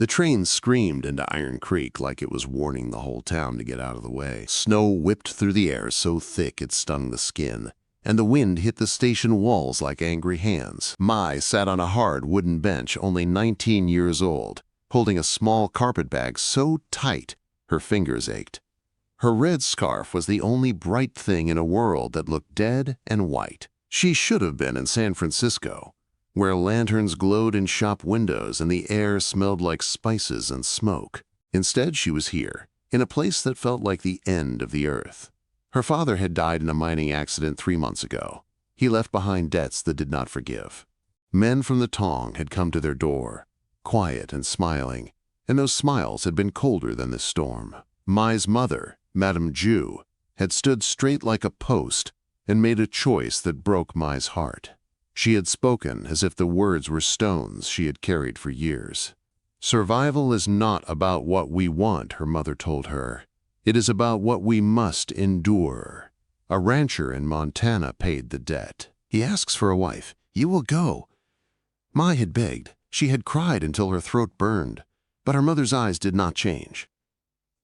The train screamed into Iron Creek like it was warning the whole town to get out of the way. Snow whipped through the air so thick it stung the skin, and the wind hit the station walls like angry hands. Mai sat on a hard wooden bench, only 19 years old, holding a small carpetbag so tight her fingers ached. Her red scarf was the only bright thing in a world that looked dead and white. She should have been in San Francisco, where lanterns glowed in shop windows and the air smelled like spices and smoke. Instead, she was here, in a place that felt like the end of the earth. Her father had died in a mining accident 3 months ago. He left behind debts that did not forgive. Men from the Tong had come to their door, quiet and smiling, and those smiles had been colder than this storm. Mai's mother, Madame Ju, had stood straight like a post and made a choice that broke Mai's heart. She had spoken as if the words were stones she had carried for years. "Survival is not about what we want," her mother told her. "It is about what we must endure." A rancher in Montana paid the debt. "He asks for a wife. You will go." Mai had begged. She had cried until her throat burned, but her mother's eyes did not change.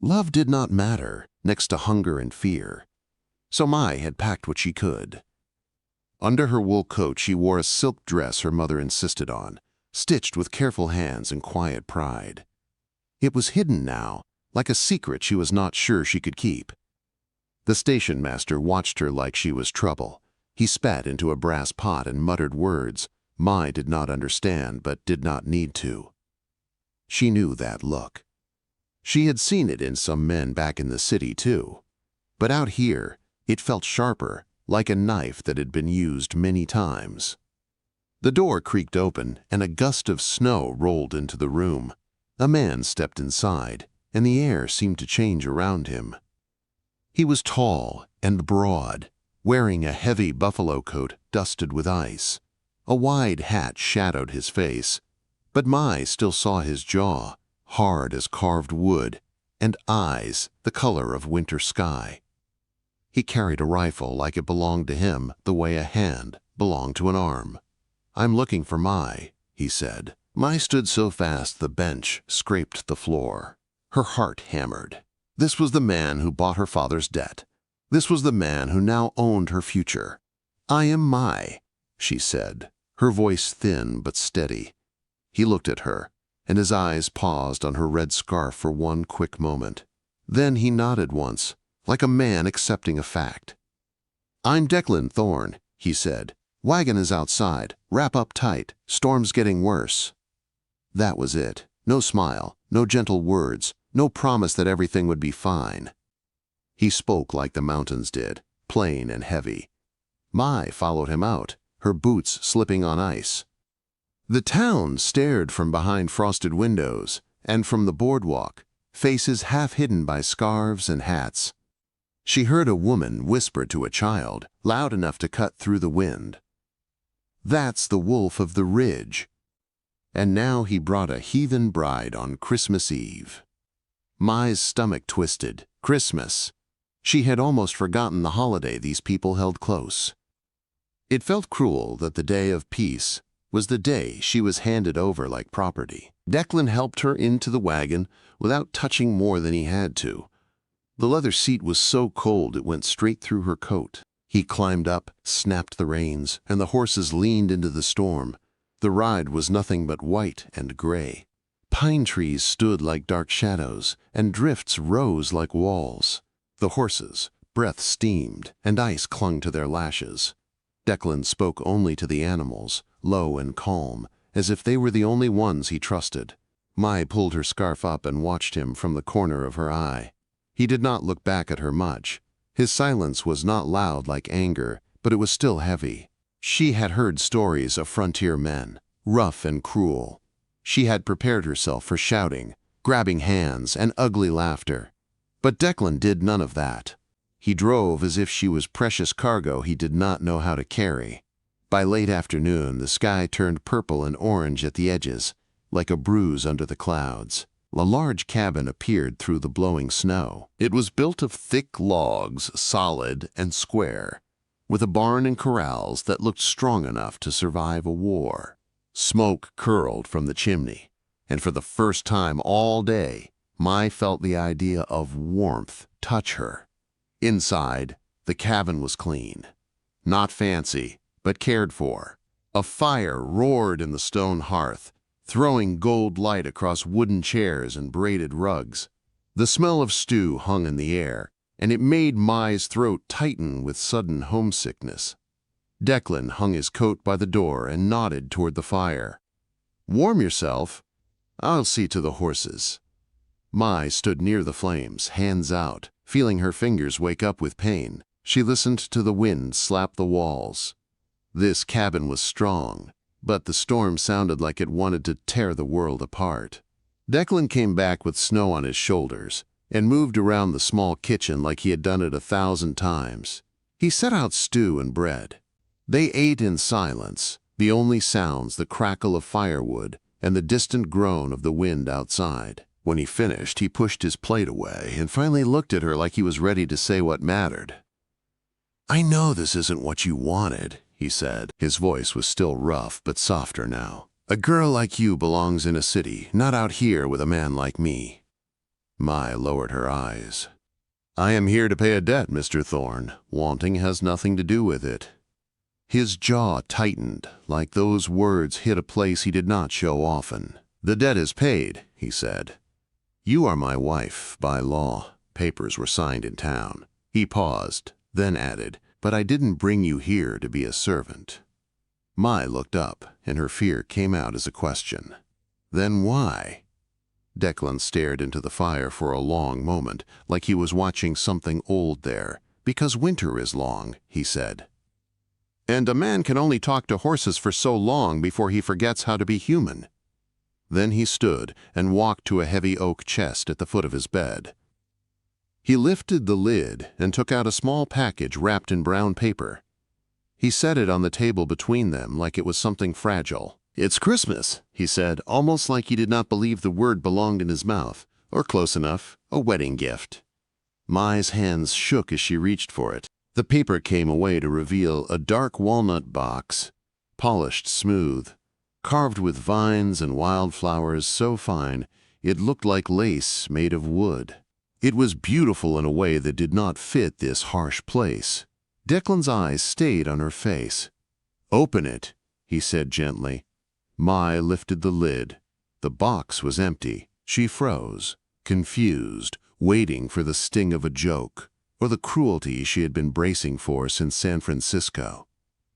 Love did not matter next to hunger and fear. So Mai had packed what she could. Under her wool coat, she wore a silk dress her mother insisted on, stitched with careful hands and quiet pride. It was hidden now, like a secret she was not sure she could keep. The station master watched her like she was trouble. He spat into a brass pot and muttered words Mai did not understand but did not need to. She knew that look. She had seen it in some men back in the city too. But out here, it felt sharper, like a knife that had been used many times. The door creaked open, and a gust of snow rolled into the room. A man stepped inside, and the air seemed to change around him. He was tall and broad, wearing a heavy buffalo coat dusted with ice. A wide hat shadowed his face, but Mai still saw his jaw, hard as carved wood, and eyes the color of winter sky. He carried a rifle like it belonged to him the way a hand belonged to an arm. "I'm looking for Mai," he said. Mai stood so fast the bench scraped the floor. Her heart hammered. This was the man who bought her father's debt. This was the man who now owned her future. "I am Mai," she said, her voice thin but steady. He looked at her, and his eyes paused on her red scarf for one quick moment. Then he nodded once, like a man accepting a fact. "I'm Declan Thorne," he said. "Wagon is outside. Wrap up tight. Storm's getting worse." That was it. No smile, no gentle words, no promise that everything would be fine. He spoke like the mountains did, plain and heavy. Mai followed him out, her boots slipping on ice. The town stared from behind frosted windows and from the boardwalk, faces half hidden by scarves and hats. She heard a woman whisper to a child, loud enough to cut through the wind. "That's the wolf of the ridge." And now he brought a heathen bride on Christmas Eve. Mai's stomach twisted. Christmas. She had almost forgotten the holiday these people held close. It felt cruel that the day of peace was the day she was handed over like property. Declan helped her into the wagon without touching more than he had to. The leather seat was so cold it went straight through her coat. He climbed up, snapped the reins, and the horses leaned into the storm. The ride was nothing but white and gray. Pine trees stood like dark shadows, and drifts rose like walls. The horses' breath steamed, and ice clung to their lashes. Declan spoke only to the animals, low and calm, as if they were the only ones he trusted. Mai pulled her scarf up and watched him from the corner of her eye. He did not look back at her much. His silence was not loud like anger, but it was still heavy. She had heard stories of frontier men, rough and cruel. She had prepared herself for shouting, grabbing hands, and ugly laughter. But Declan did none of that. He drove as if she was precious cargo he did not know how to carry. By late afternoon, the sky turned purple and orange at the edges, like a bruise under the clouds. A large cabin appeared through the blowing snow. It was built of thick logs, solid and square, with a barn and corrals that looked strong enough to survive a war. Smoke curled from the chimney. and for the first time all day, Mai felt the idea of warmth touch her. Inside, the cabin was clean. Not fancy, but cared for. A fire roared in the stone hearth, throwing gold light across wooden chairs and braided rugs. The smell of stew hung in the air, and it made Mai's throat tighten with sudden homesickness. Declan hung his coat by the door and nodded toward the fire. "Warm yourself. I'll see to the horses." Mai stood near the flames, hands out, feeling her fingers wake up with pain. She listened to the wind slap the walls. This cabin was strong, but the storm sounded like it wanted to tear the world apart. Declan came back with snow on his shoulders and moved around the small kitchen like he had done it 1,000 times. He set out stew and bread. They ate in silence, the only sounds the crackle of firewood and the distant groan of the wind outside. When he finished, he pushed his plate away and finally looked at her like he was ready to say what mattered. "I know this isn't what you wanted," he said. His voice was still rough but softer now. "A girl like you belongs in a city, not out here with a man like me." Mai lowered her eyes. "I am here to pay a debt, Mr. Thorne. Wanting has nothing to do with it." His jaw tightened, like those words hit a place he did not show often. "The debt is paid," he said. "You are my wife, by law. Papers were signed in town." He paused, then added, "But I didn't bring you here to be a servant." Mai looked up, and her fear came out as a question. "Then why?" Declan stared into the fire for a long moment, like he was watching something old there. "Because winter is long," he said. "And a man can only talk to horses for so long before he forgets how to be human." Then he stood and walked to a heavy oak chest at the foot of his bed. He lifted the lid and took out a small package wrapped in brown paper. He set it on the table between them like it was something fragile. "It's Christmas," he said, almost like he did not believe the word belonged in his mouth, or close enough, a wedding gift. Mai's hands shook as she reached for it. The paper came away to reveal a dark walnut box, polished smooth, carved with vines and wildflowers so fine it looked like lace made of wood. It was beautiful in a way that did not fit this harsh place. Declan's eyes stayed on her face. "Open it," he said gently. Mai lifted the lid. The box was empty. She froze, confused, waiting for the sting of a joke, or the cruelty she had been bracing for since San Francisco.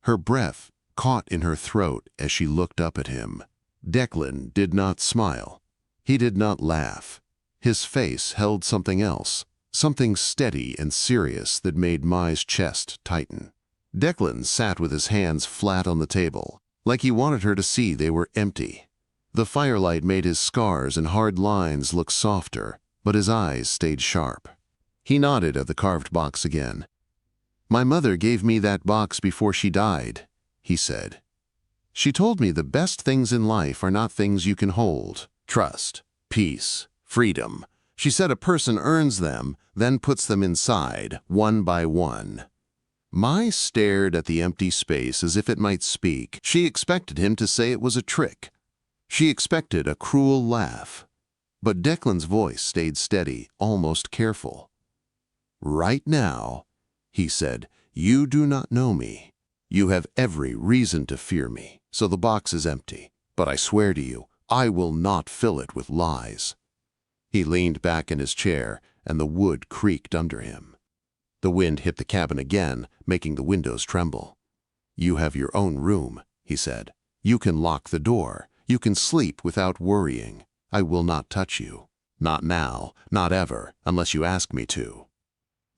Her breath caught in her throat as she looked up at him. Declan did not smile. He did not laugh. His face held something else, something steady and serious that made Mai's chest tighten. Declan sat with his hands flat on the table, like he wanted her to see they were empty. The firelight made his scars and hard lines look softer, but his eyes stayed sharp. He nodded at the carved box again. "My mother gave me that box before she died," he said. "She told me the best things in life are not things you can hold. Trust, peace, freedom. She said a person earns them, then puts them inside, one by one." Mai stared at the empty space as if it might speak. She expected him to say it was a trick. She expected a cruel laugh. But Declan's voice stayed steady, almost careful. "Right now," he said, "you do not know me. You have every reason to fear me, so the box is empty. But I swear to you, I will not fill it with lies." He leaned back in his chair, and the wood creaked under him. The wind hit the cabin again, making the windows tremble. "You have your own room," he said. "You can lock the door. You can sleep without worrying. I will not touch you. Not now, not ever, unless you ask me to."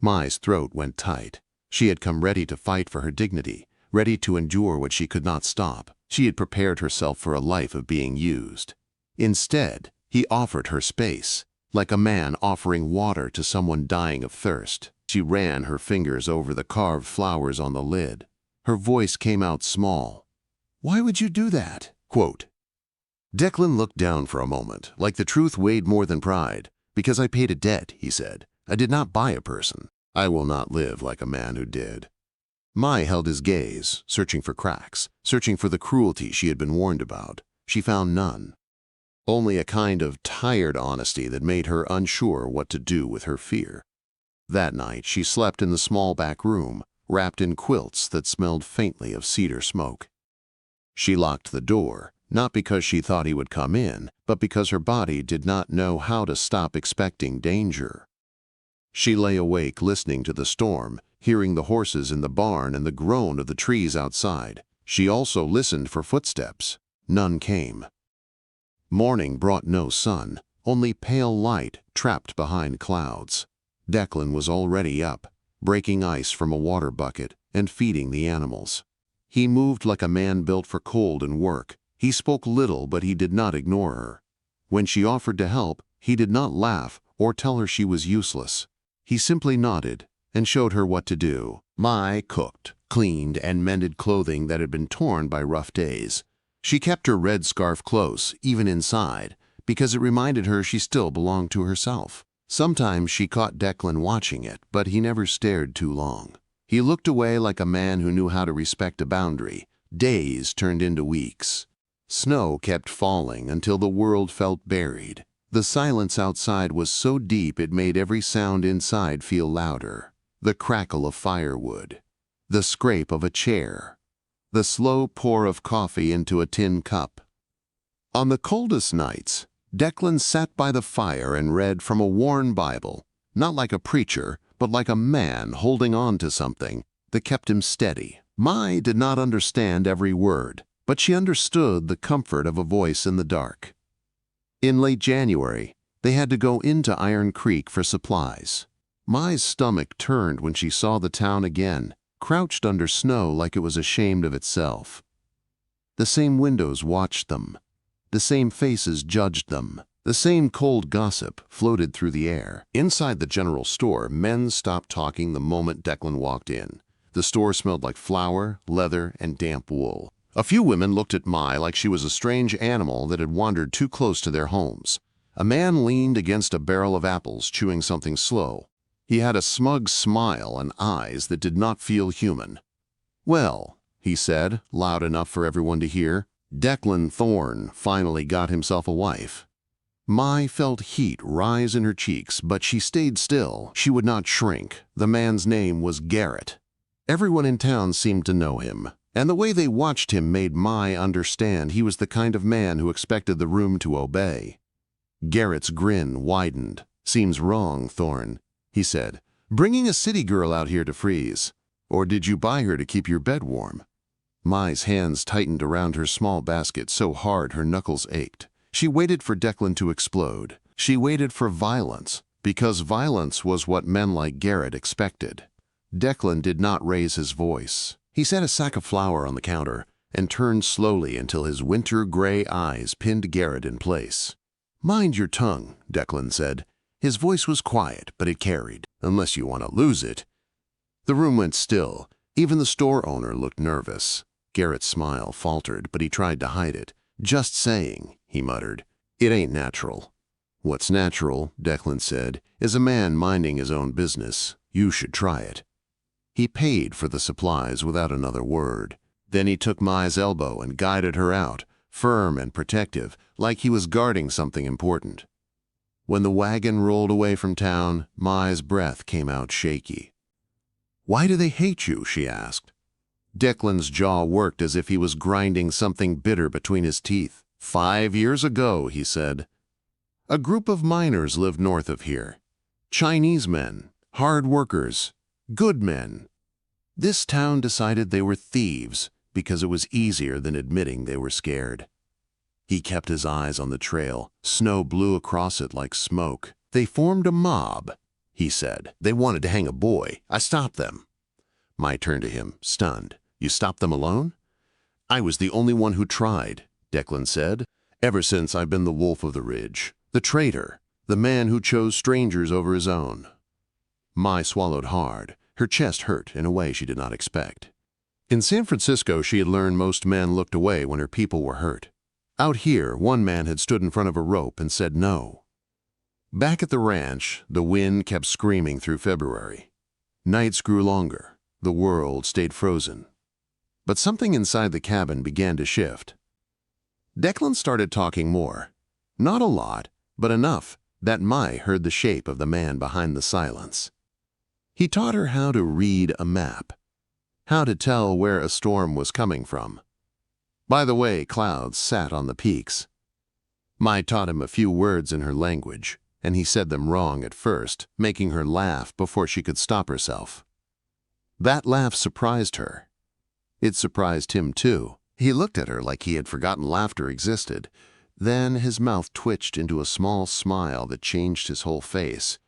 Mai's throat went tight. She had come ready to fight for her dignity, ready to endure what she could not stop. She had prepared herself for a life of being used. Instead, he offered her space, like a man offering water to someone dying of thirst. She ran her fingers over the carved flowers on the lid. Her voice came out small. "Why would you do that?" Quote. Declan looked down for a moment, like the truth weighed more than pride. "Because I paid a debt," he said. "I did not buy a person. I will not live like a man who did." Mai held his gaze, searching for cracks, searching for the cruelty she had been warned about. She found none. only a kind of tired honesty that made her unsure what to do with her fear. That night she slept in the small back room, wrapped in quilts that smelled faintly of cedar smoke. She locked the door, not because she thought he would come in, but because her body did not know how to stop expecting danger. She lay awake listening to the storm, hearing the horses in the barn and the groan of the trees outside. She also listened for footsteps. None came. Morning brought no sun, only pale light trapped behind clouds. Declan was already up, breaking ice from a water bucket and feeding the animals. He moved like a man built for cold and work. He spoke little, but he did not ignore her. When she offered to help, he did not laugh or tell her she was useless. He simply nodded and showed her what to do. Mai cooked, cleaned, and mended clothing that had been torn by rough days. She kept her red scarf close, even inside, because it reminded her she still belonged to herself. Sometimes she caught Declan watching it, but he never stared too long. He looked away like a man who knew how to respect a boundary. Days turned into weeks. Snow kept falling until the world felt buried. The silence outside was so deep it made every sound inside feel louder. The crackle of firewood, the scrape of a chair, the slow pour of coffee into a tin cup. On the coldest nights, Declan sat by the fire and read from a worn Bible, not like a preacher, but like a man holding on to something that kept him steady. Mai did not understand every word, but she understood the comfort of a voice in the dark. In late January, they had to go into Iron Creek for supplies. Mai's stomach turned when she saw the town again, crouched under snow like it was ashamed of itself. The same windows watched them. The same faces judged them. The same cold gossip floated through the air. Inside the general store, men stopped talking the moment Declan walked in. The store smelled like flour, leather, and damp wool. A few women looked at Mai like she was a strange animal that had wandered too close to their homes. A man leaned against a barrel of apples, chewing something slow. He had a smug smile and eyes that did not feel human. "Well," he said, loud enough for everyone to hear, "Declan Thorne finally got himself a wife." Mai felt heat rise in her cheeks, but she stayed still. She would not shrink. The man's name was Garrett. Everyone in town seemed to know him, and the way they watched him made Mai understand he was the kind of man who expected the room to obey. Garrett's grin widened. "Seems wrong, Thorne," he said. "Bringing a city girl out here to freeze. Or did you buy her to keep your bed warm?" Mai's hands tightened around her small basket so hard her knuckles ached. She waited for Declan to explode. She waited for violence, because violence was what men like Garrett expected. Declan did not raise his voice. He set a sack of flour on the counter and turned slowly until his winter-gray eyes pinned Garrett in place. "Mind your tongue," Declan said. His voice was quiet, but it carried, "unless you want to lose it." The room went still. Even the store owner looked nervous. Garrett's smile faltered, but he tried to hide it. "Just saying," he muttered. "It ain't natural." "What's natural," Declan said, "is a man minding his own business. You should try it." He paid for the supplies without another word. Then he took Mai's elbow and guided her out, firm and protective, like he was guarding something important. When the wagon rolled away from town, Mai's breath came out shaky. "Why do they hate you?" she asked. Declan's jaw worked as if he was grinding something bitter between his teeth. 5 years ago," he said, "a group of miners lived north of here. Chinese men, hard workers, good men. This town decided they were thieves because it was easier than admitting they were scared." He kept his eyes on the trail. Snow blew across it like smoke. "They formed a mob," he said. "They wanted to hang a boy. I stopped them." Mai turned to him, stunned. "You stopped them alone?" "I was the only one who tried," Declan said. "Ever since I've been the wolf of the ridge, the traitor, the man who chose strangers over his own." Mai swallowed hard. Her chest hurt in a way she did not expect. In San Francisco, she had learned most men looked away when her people were hurt. Out here, one man had stood in front of a rope and said no. Back at the ranch, the wind kept screaming through February. Nights grew longer. The world stayed frozen. But something inside the cabin began to shift. Declan started talking more. Not a lot, but enough that Mai heard the shape of the man behind the silence. He taught her how to read a map, how to tell where a storm was coming from. By the way, clouds sat on the peaks. Mai taught him a few words in her language, and he said them wrong at first, making her laugh before she could stop herself. That laugh surprised her. It surprised him too. He looked at her like he had forgotten laughter existed. Then his mouth twitched into a small smile that changed his whole face.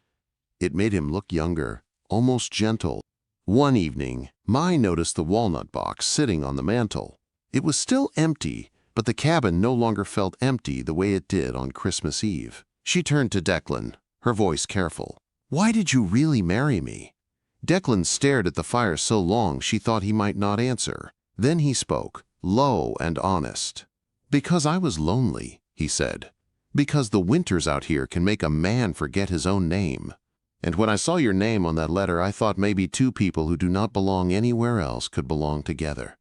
It made him look younger, almost gentle. One evening, Mai noticed the walnut box sitting on the mantel. It was still empty, but the cabin no longer felt empty the way it did on Christmas Eve. She turned to Declan, her voice careful. "Why did you really marry me?" Declan stared at the fire so long she thought he might not answer. Then he spoke, low and honest. "Because I was lonely," he said. "Because the winters out here can make a man forget his own name. And when I saw your name on that letter, I thought maybe two people who do not belong anywhere else could belong together."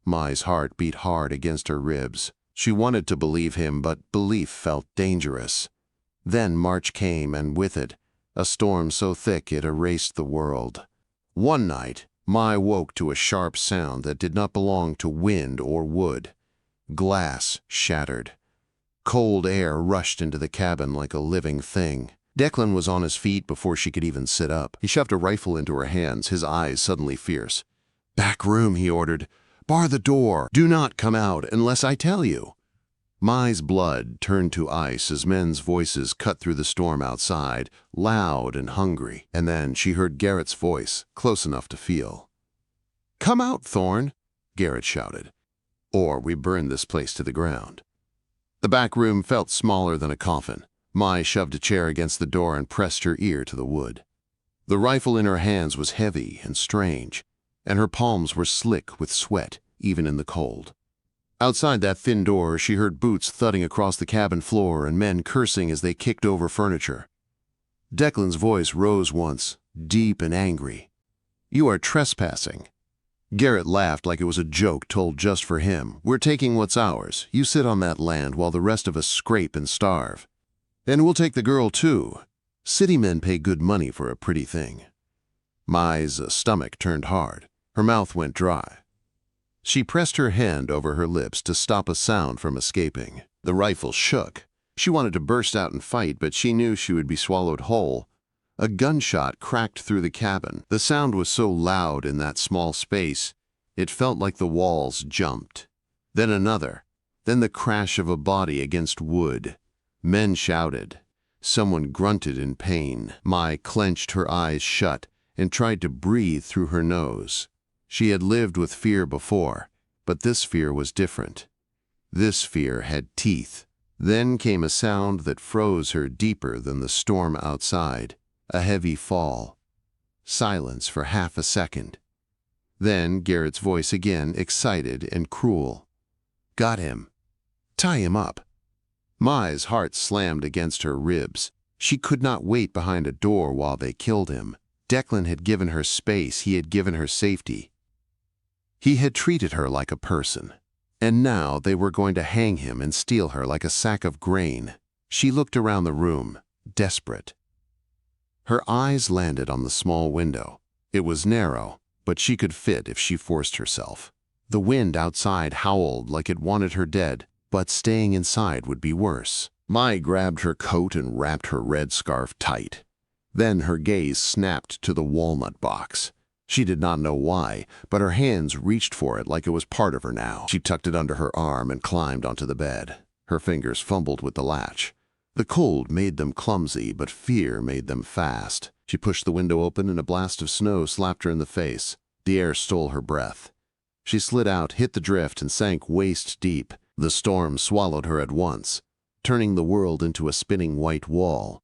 Mai's heart beat hard against her ribs. She wanted to believe him, but belief felt dangerous. Then March came, and with it, a storm so thick it erased the world. One night, Mai woke to a sharp sound that did not belong to wind or wood. Glass shattered. Cold air rushed into the cabin like a living thing. Declan was on his feet before she could even sit up. He shoved a rifle into her hands, his eyes suddenly fierce. "Back room," he ordered. "Bar the door. Do not come out unless I tell you." Mai's blood turned to ice as men's voices cut through the storm outside, loud and hungry. And then she heard Garrett's voice, close enough to feel. "Come out, Thorne," Garrett shouted, "or we burn this place to the ground." The back room felt smaller than a coffin. Mai shoved a chair against the door and pressed her ear to the wood. The rifle in her hands was heavy and strange, and her palms were slick with sweat, even in the cold. Outside that thin door, she heard boots thudding across the cabin floor and men cursing as they kicked over furniture. Declan's voice rose once, deep and angry. "You are trespassing." Garrett laughed like it was a joke told just for him. "We're taking what's ours. You sit on that land while the rest of us scrape and starve. And we'll take the girl too. City men pay good money for a pretty thing." Mai's stomach turned hard. Her mouth went dry. She pressed her hand over her lips to stop a sound from escaping. The rifle shook. She wanted to burst out and fight, but she knew she would be swallowed whole. A gunshot cracked through the cabin. The sound was so loud in that small space, it felt like the walls jumped. Then another. Then the crash of a body against wood. Men shouted. Someone grunted in pain. Mai clenched her eyes shut and tried to breathe through her nose. She had lived with fear before, but this fear was different. This fear had teeth. Then came a sound that froze her deeper than the storm outside, a heavy fall. Silence for half a second. Then Garrett's voice again, excited and cruel. "Got him. Tie him up." Mai's heart slammed against her ribs. She could not wait behind a door while they killed him. Declan had given her space, he had given her safety. He had treated her like a person, and now they were going to hang him and steal her like a sack of grain. She looked around the room, desperate. Her eyes landed on the small window. It was narrow, but she could fit if she forced herself. The wind outside howled like it wanted her dead, but staying inside would be worse. Mai grabbed her coat and wrapped her red scarf tight. Then her gaze snapped to the walnut box. She did not know why, but her hands reached for it like it was part of her now. She tucked it under her arm and climbed onto the bed. Her fingers fumbled with the latch. The cold made them clumsy, but fear made them fast. She pushed the window open and a blast of snow slapped her in the face. The air stole her breath. She slid out, hit the drift, and sank waist deep. The storm swallowed her at once, turning the world into a spinning white wall.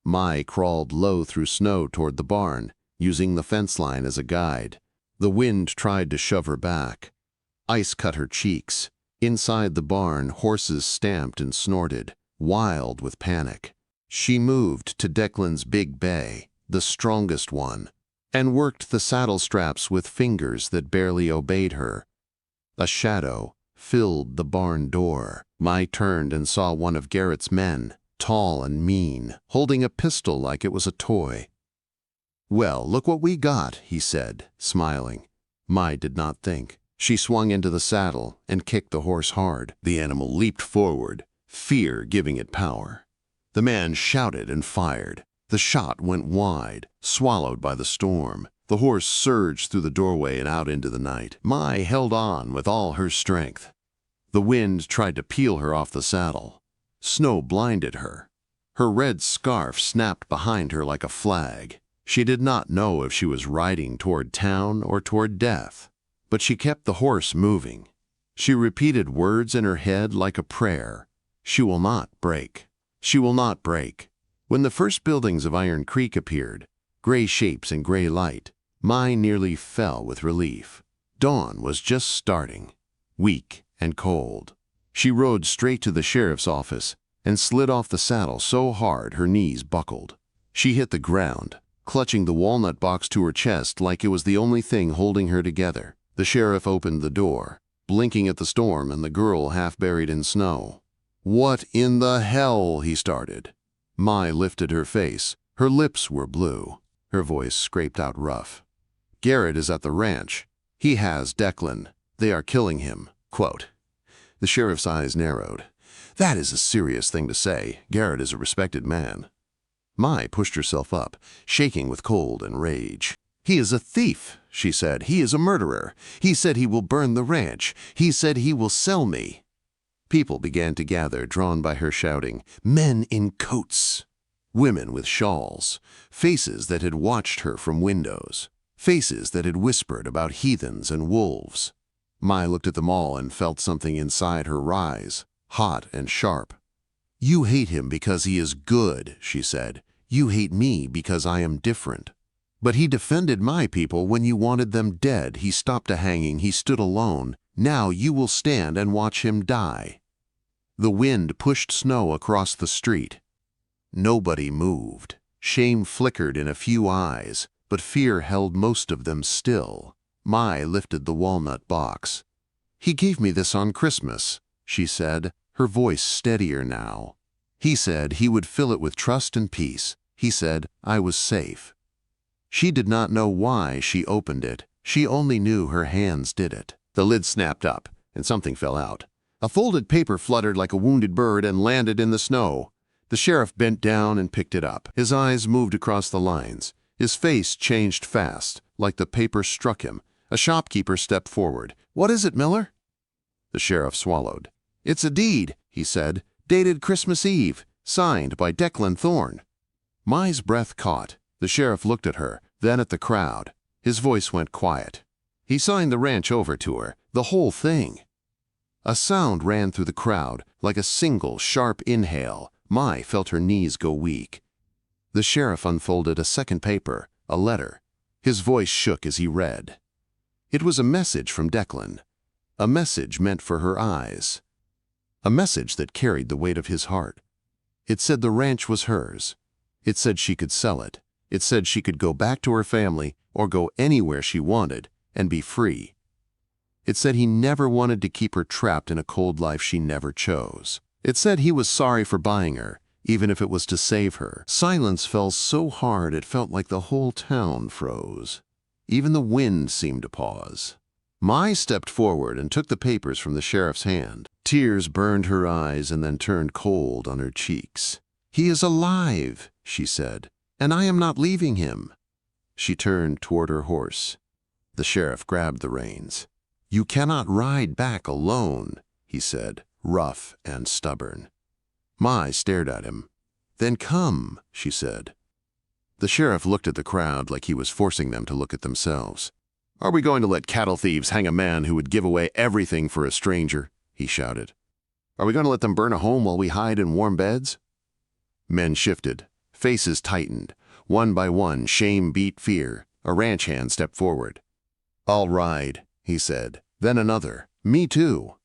Mai crawled low through snow toward the barn, using the fence line as a guide. The wind tried to shove her back. Ice cut her cheeks. Inside the barn, horses stamped and snorted, wild with panic. She moved to Declan's big bay, the strongest one, and worked the saddle straps with fingers that barely obeyed her. A shadow, filled the barn door. Mai turned and saw one of Garrett's men, tall and mean, holding a pistol like it was a toy. "Well, look what we got," he said, smiling. Mai did not think. She swung into the saddle and kicked the horse hard. The animal leaped forward, fear giving it power. The man shouted and fired. The shot went wide, swallowed by the storm. The horse surged through the doorway and out into the night. Mai held on with all her strength. The wind tried to peel her off the saddle. Snow blinded her. Her red scarf snapped behind her like a flag. She did not know if she was riding toward town or toward death, but she kept the horse moving. She repeated words in her head like a prayer. She will not break. She will not break. When the first buildings of Iron Creek appeared, gray shapes in gray light, Mai nearly fell with relief. Dawn was just starting, weak and cold. She rode straight to the sheriff's office and slid off the saddle so hard her knees buckled. She hit the ground, clutching the walnut box to her chest like it was the only thing holding her together. The sheriff opened the door, blinking at the storm and the girl half buried in snow. "What in the hell?" he started. Mai lifted her face. Her lips were blue. Her voice scraped out rough. "Garrett is at the ranch. He has Declan. They are killing him." Quote. The sheriff's eyes narrowed. "That is a serious thing to say. Garrett is a respected man." Mai pushed herself up, shaking with cold and rage. "He is a thief," she said. "He is a murderer. He said he will burn the ranch. He said he will sell me." People began to gather, drawn by her shouting. Men in coats, women with shawls, faces that had watched her from windows, faces that had whispered about heathens and wolves. Mai looked at them all and felt something inside her rise, hot and sharp. "You hate him because he is good," she said. "You hate me because I am different. But he defended my people when you wanted them dead. He stopped a hanging. He stood alone. Now you will stand and watch him die." The wind pushed snow across the street. Nobody moved. Shame flickered in a few eyes, but fear held most of them still. Mai lifted the walnut box. "He gave me this on Christmas," she said, her voice steadier now. "He said he would fill it with trust and peace. He said I was safe." She did not know why she opened it. She only knew her hands did it. The lid snapped up, and something fell out. A folded paper fluttered like a wounded bird and landed in the snow. The sheriff bent down and picked it up. His eyes moved across the lines. His face changed fast, like the paper struck him. A shopkeeper stepped forward. "What is it, Miller?" The sheriff swallowed. "It's a deed," he said, "dated Christmas Eve, signed by Declan Thorne." Mai's breath caught. The sheriff looked at her, then at the crowd. His voice went quiet. He signed the ranch over to her, the whole thing. A sound ran through the crowd, like a single, sharp inhale. Mai felt her knees go weak. The sheriff unfolded a second paper, a letter. His voice shook as he read. It was a message from Declan, a message meant for her eyes, a message that carried the weight of his heart. It said the ranch was hers. It said she could sell it. It said she could go back to her family or go anywhere she wanted and be free. It said he never wanted to keep her trapped in a cold life she never chose. It said he was sorry for buying her, even if it was to save her. Silence fell so hard it felt like the whole town froze. Even the wind seemed to pause. Mai stepped forward and took the papers from the sheriff's hand. Tears burned her eyes and then turned cold on her cheeks. "He is alive," she said, "and I am not leaving him." She turned toward her horse. The sheriff grabbed the reins. "You cannot ride back alone," he said, rough and stubborn. Mai stared at him. "Then come," she said. The sheriff looked at the crowd like he was forcing them to look at themselves. "Are we going to let cattle thieves hang a man who would give away everything for a stranger?" he shouted. "Are we going to let them burn a home while we hide in warm beds?" Men shifted. Faces tightened. One by one, shame beat fear. A ranch hand stepped forward. "I'll ride," he said. Then another. "Me too."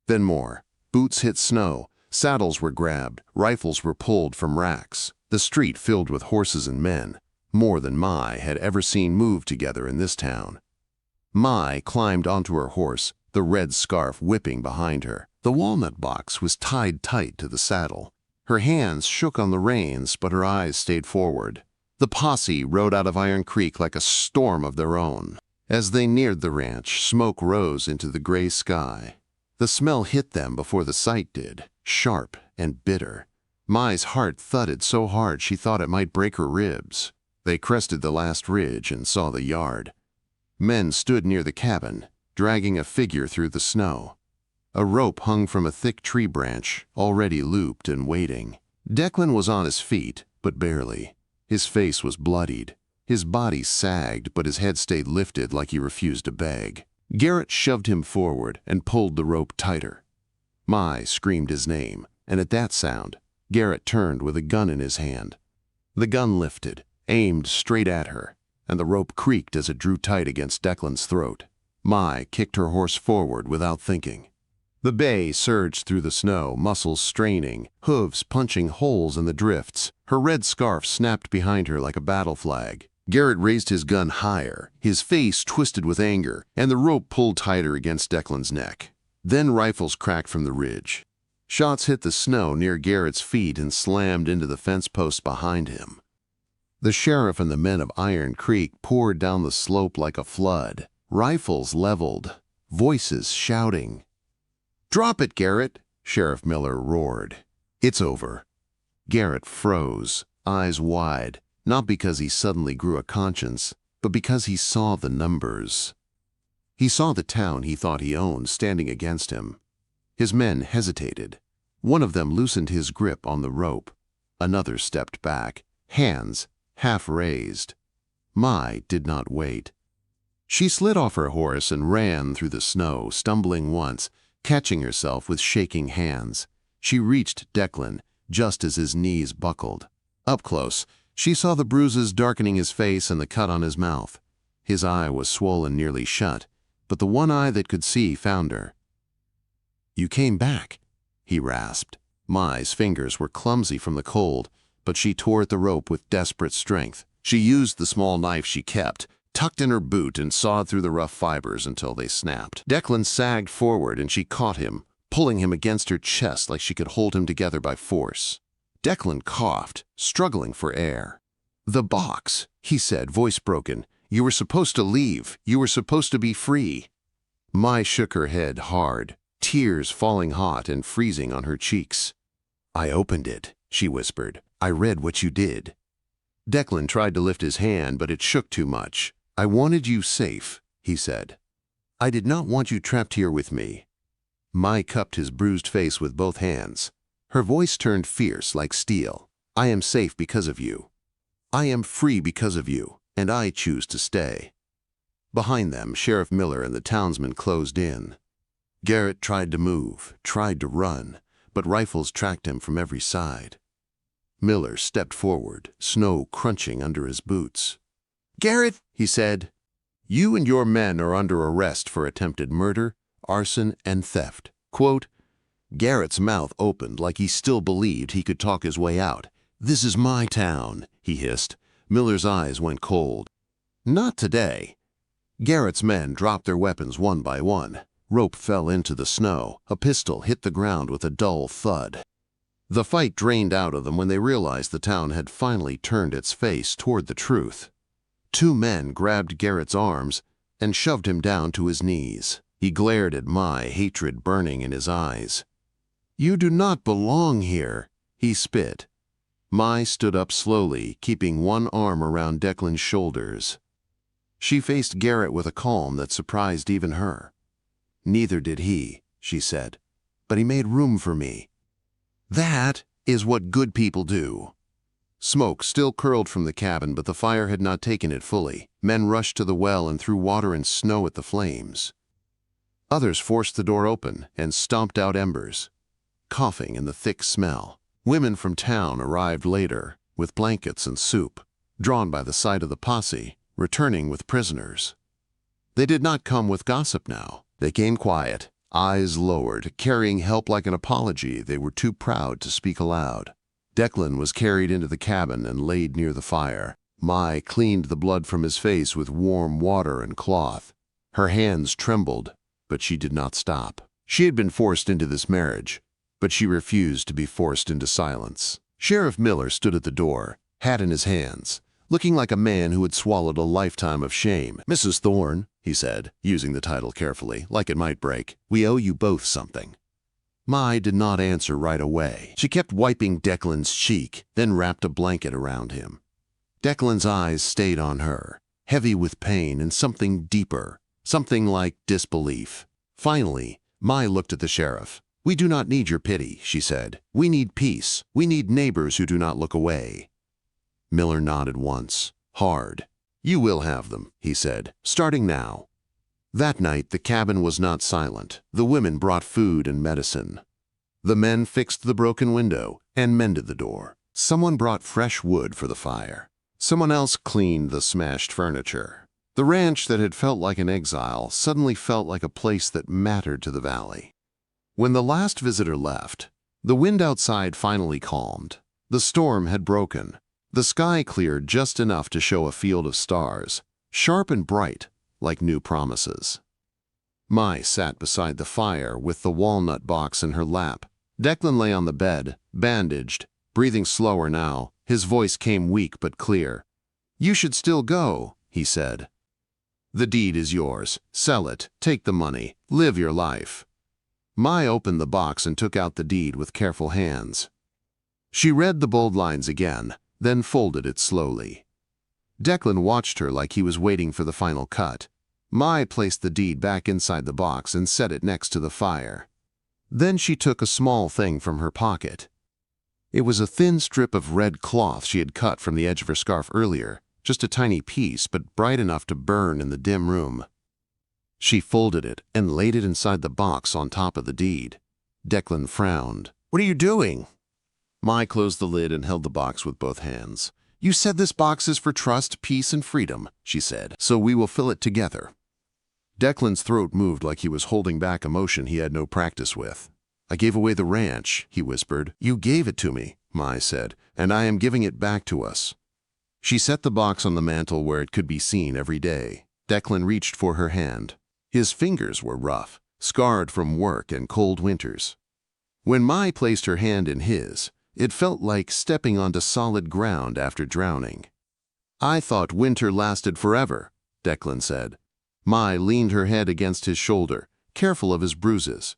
Then more. Boots hit snow. Saddles were grabbed. Rifles were pulled from racks. The street filled with horses and men, more than Mai had ever seen move together in this town. Mai climbed onto her horse, the red scarf whipping behind her. The walnut box was tied tight to the saddle. Her hands shook on the reins, but her eyes stayed forward. The posse rode out of Iron Creek like a storm of their own. As they neared the ranch, smoke rose into the gray sky. The smell hit them before the sight did, sharp and bitter. Mai's heart thudded so hard she thought it might break her ribs. They crested the last ridge and saw the yard. Men stood near the cabin, dragging a figure through the snow. A rope hung from a thick tree branch, already looped and waiting. Declan was on his feet, but barely. His face was bloodied. His body sagged, but his head stayed lifted like he refused to beg. Garrett shoved him forward and pulled the rope tighter. Mai screamed his name, and at that sound, Garrett turned with a gun in his hand. The gun lifted, aimed straight at her, and the rope creaked as it drew tight against Declan's throat. Mai kicked her horse forward without thinking. The bay surged through the snow, muscles straining, hooves punching holes in the drifts. Her red scarf snapped behind her like a battle flag. Garrett raised his gun higher, his face twisted with anger, and the rope pulled tighter against Declan's neck. Then rifles cracked from the ridge. Shots hit the snow near Garrett's feet and slammed into the fence posts behind him. The sheriff and the men of Iron Creek poured down the slope like a flood, rifles leveled, voices shouting. "Drop it, Garrett!" Sheriff Miller roared. "It's over." Garrett froze, eyes wide, not because he suddenly grew a conscience, but because he saw the numbers. He saw the town he thought he owned standing against him. His men hesitated. One of them loosened his grip on the rope. Another stepped back, hands half raised. Mai did not wait. She slid off her horse and ran through the snow, stumbling once, catching herself with shaking hands. She reached Declan just as his knees buckled. Up close, she saw the bruises darkening his face and the cut on his mouth. His eye was swollen nearly shut, but the one eye that could see found her. "You came back," he rasped. Mai's fingers were clumsy from the cold, but she tore at the rope with desperate strength. She used the small knife she kept, tucked in her boot, and sawed through the rough fibers until they snapped. Declan sagged forward and she caught him, pulling him against her chest like she could hold him together by force. Declan coughed, struggling for air. "The box," he said, voice broken. "You were supposed to leave. You were supposed to be free." Mai shook her head hard, tears falling hot and freezing on her cheeks. "I opened it," she whispered. "I read what you did." Declan tried to lift his hand, but it shook too much. "I wanted you safe," he said. "I did not want you trapped here with me." Mai cupped his bruised face with both hands. Her voice turned fierce like steel. "I am safe because of you. I am free because of you, and I choose to stay." Behind them, Sheriff Miller and the townsmen closed in. Garrett tried to move, tried to run, but rifles tracked him from every side. Miller stepped forward, snow crunching under his boots. "Garrett," he said, "you and your men are under arrest for attempted murder, arson, and theft." Quote, Garrett's mouth opened like he still believed he could talk his way out. "This is my town," he hissed. Miller's eyes went cold. "Not today." Garrett's men dropped their weapons one by one. Rope fell into the snow. A pistol hit the ground with a dull thud. The fight drained out of them when they realized the town had finally turned its face toward the truth. Two men grabbed Garrett's arms and shoved him down to his knees. He glared at Mai, hatred burning in his eyes. "You do not belong here," he spit. Mai stood up slowly, keeping one arm around Declan's shoulders. She faced Garrett with a calm that surprised even her. "Neither did he," she said, "but he made room for me. That is what good people do." Smoke still curled from the cabin, but the fire had not taken it fully. Men rushed to the well and threw water and snow at the flames. Others forced the door open and stomped out embers, coughing in the thick smell. Women from town arrived later, with blankets and soup, drawn by the side of the posse, returning with prisoners. They did not come with gossip now. They came quiet, eyes lowered, carrying help like an apology they were too proud to speak aloud. Declan was carried into the cabin and laid near the fire. Mai cleaned the blood from his face with warm water and cloth. Her hands trembled. but she did not stop. She had been forced into this marriage, but she refused to be forced into silence. Sheriff Miller stood at the door, hat in his hands, looking like a man who had swallowed a lifetime of shame. "Mrs. Thorne," he said, using the title carefully, like it might break, "we owe you both something." Mai did not answer right away. She kept wiping Declan's cheek, then wrapped a blanket around him. Declan's eyes stayed on her, heavy with pain and something deeper, something like disbelief. Finally, Mai looked at the sheriff. "We do not need your pity," she said. "We need peace. We need neighbors who do not look away." Miller nodded once, hard. "You will have them," he said, "starting now." That night, the cabin was not silent. The women brought food and medicine. The men fixed the broken window and mended the door. Someone brought fresh wood for the fire. Someone else cleaned the smashed furniture. The ranch that had felt like an exile suddenly felt like a place that mattered to the valley. When the last visitor left, the wind outside finally calmed. The storm had broken. The sky cleared just enough to show a field of stars, sharp and bright, like new promises. Mai sat beside the fire with the walnut box in her lap. Declan lay on the bed, bandaged, breathing slower now. His voice came weak but clear. "You should still go," he said. "The deed is yours. Sell it, take the money, live your life." Mai opened the box and took out the deed with careful hands. She read the bold lines again, then folded it slowly. Declan watched her like he was waiting for the final cut. Mai placed the deed back inside the box and set it next to the fire. Then she took a small thing from her pocket. It was a thin strip of red cloth she had cut from the edge of her scarf earlier, just a tiny piece, but bright enough to burn in the dim room. She folded it and laid it inside the box on top of the deed. Declan frowned. "What are you doing?" Mai closed the lid and held the box with both hands. "You said this box is for trust, peace, and freedom," she said, "so we will fill it together." Declan's throat moved like he was holding back emotion he had no practice with. "I gave away the ranch," he whispered. "You gave it to me," Mai said, "and I am giving it back to us." She set the box on the mantel where it could be seen every day. Declan reached for her hand. His fingers were rough, scarred from work and cold winters. When Mai placed her hand in his, it felt like stepping onto solid ground after drowning. "I thought winter lasted forever," Declan said. Mai leaned her head against his shoulder, careful of his bruises.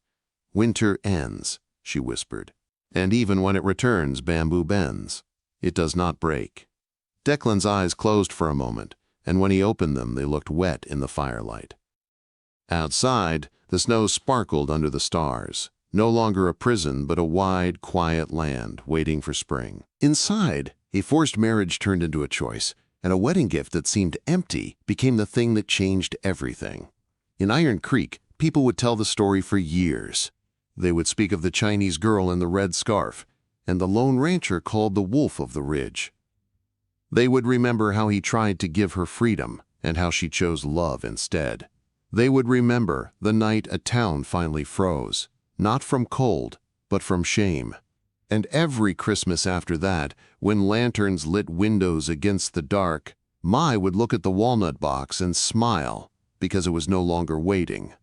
"Winter ends," she whispered. "And even when it returns, bamboo bends. It does not break." Declan's eyes closed for a moment, and when he opened them, they looked wet in the firelight. Outside, the snow sparkled under the stars. No longer a prison, but a wide, quiet land waiting for spring. Inside, a forced marriage turned into a choice, and a wedding gift that seemed empty became the thing that changed everything. In Iron Creek, people would tell the story for years. They would speak of the Chinese girl in the red scarf, and the lone rancher called the wolf of the ridge. They would remember how he tried to give her freedom, and how she chose love instead. They would remember the night a town finally froze. Not from cold, but from shame. And every Christmas after that, when lanterns lit windows against the dark, Mai would look at the walnut box and smile, because it was no longer waiting.